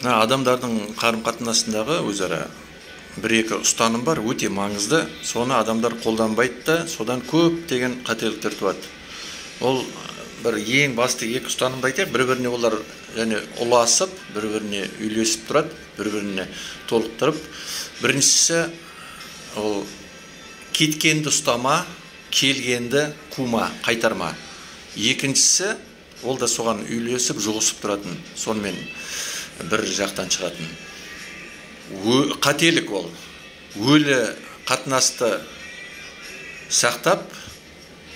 Адамдардың қарым-қатынасындағы өзара бір-екі ұстаным бар, өте маңызды. Соны адамдар қолданбайды да, содан көптеген қателіктер туады. Ол бір ең басты екі ұстанымды айтайық, бір-біріне олар және ұласып, бір-біріне үйлесіп тұрады, бір-біріне толықтырып. Біріншісі ол кеткенді ұстама, келгенді қума, қайтарма. Екіншісі ол да соған үйлесіп, жұғысып тұратын, сонымен бір жақтан шығатын. Қателік ол. Өлі қатынасты сақтап,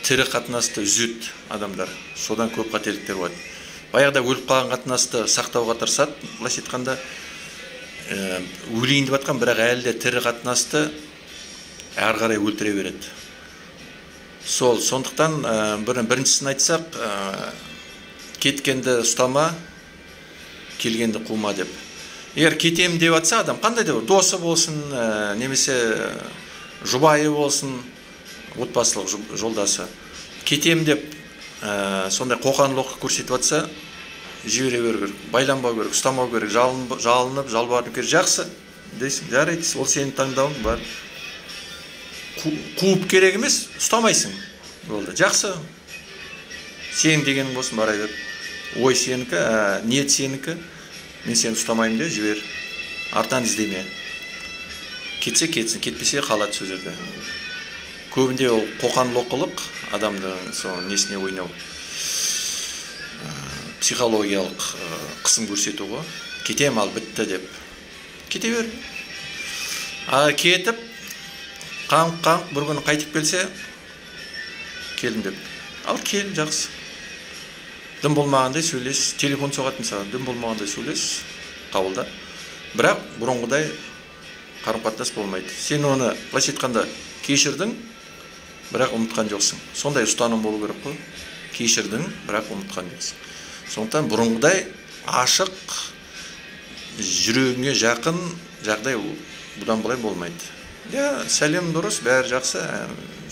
тірі қатынасты үзет адамдар. Содан көп қателіктер болады. Баяғыда өліп қалған қатынасты сақтауға тырысады, былайша айтқанда өлейін деп жатқан, бірақ әлі де тірі қатынасты әрі қарай өлтіре береді. Сондықтан біріншісін айтсақ, кеткенді ұстама, келгенді қума деп. Егер кетем деп атса адам, қандай деп, досы болсын, немесе жұбайы болсын, отбасылық жолдасы. Кетем деп, сондай қоқаң-лоққы көрсетіп атса, жібере беру керек, байланбау керек, ұстамау керек, жалынып, жалбарынып керек, жақсы дейсің, жарайды, ол сенің таңдауың бар. Қуып керек емес, ұстамайсың. Болды, жақсы. Сен дегенің болсын, бара бер. Ой сенікі, ниет сенікі. Мен сені ұстамайым де, жібер. Артан іздеме. Кетсе кетсін, кетпесе қалады сөздерді. Көбінде ол қоқан-лоққылық, адамдың несіне ойнау, психологиялық қысым көрсету ғой. Кетем ал бітті деп. Кете бер. Кетіп, қаңқ, бір күні қайтып келсе, келдім деп. Ал кел, жақсы. Дым болмағандай сөйлес, телефон соғатын саған, дым болмағандай сөйлес, қабылда. Бірақ бұрынғыдай қарым-қатынас болмайды. Сен оны, былайша айтқанда, кешірдің, бірақ ұмытқан жоқсың. Сондай ұстаным болу керек қой. Кешірдің, бірақ ұмытқан жоқсың. Сондықтан бұрынғыдай ашық, жүрегіңе жақын жағдай бұдан былай болмайды. Сәлем дұрыс, бәрі жақсы,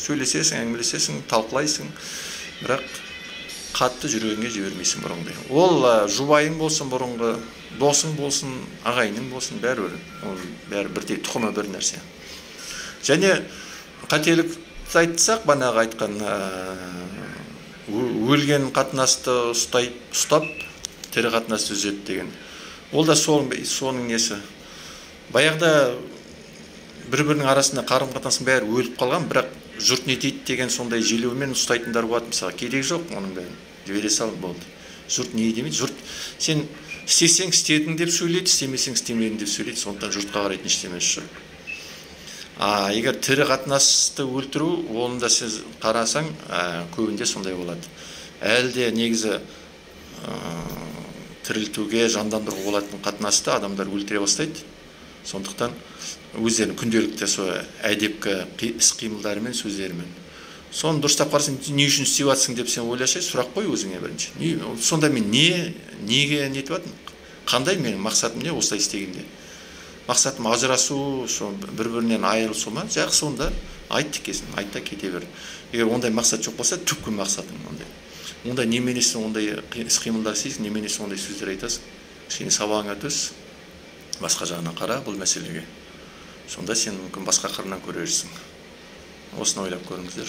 сөйлесесің, әңгімелесесің, талқылайсың, бірақ қатты жүрегіңе жібермейсің бұрынғыдай. Ол жұбайың болсын, бұрынғы досың болсын, ағайының болсын, бәрі бірдей, тұқымы бір нәрсе. Және қателік айтсақ, банағы айтқан, өлген қатынасты ұстап, тірі қатынасты үзет деген. Ол да соның несі. Баяғыда бір-бірінің арасында қарым-қатынастың бәрі өліп қалған, бірақ жұрт не дейді деген сондай желеумен ұстайтындар болады, мысалы. Керек жоқ оның бәрін. Жібере салып болды. Жұрт не демейді? Жұрт сен істесең істедің деп сөйлейді, істемесең істемедің деп сөйлейді, сондықтан жұртқа қарайтын ештемесі жоқ. Егер тірі қатынасты өлтіру, оны да сіз қарасаң, көбінде сондай болады. Әлде негізі тірілтуге, жандандыруға болатын қатынасты адамдар өлтіре бастайды. Сондықтан өздерінің күнделікті әдепкі іс-қимылдарымен, сөздерімен. Соны дұрыстап қарасаң, не үшін істеп жатсың деп сен ойлашы, сұрақ қой өзіңе бірінші. Сонда мен неге нетіп жатырмын? Қандай менің мақсатым не осылай істегенде? Мақсатым ажырасу, бір-бірінен айырылысу ма? Жақсы, онда айт текесін, айтта кете бер. Егер ондай мақсат жоқ болса, түпкі мақсатың ондай. Онда неменесің ондай іс-қимылдар істейсің, неменесің ондай сөздер айтасың. Кішкене сабағыңа төс, басқа жағынан қара бұл мәселеге. Сонда сен мүмкін басқа қырынан көрерсің. Осыны ойлап көріңіздер.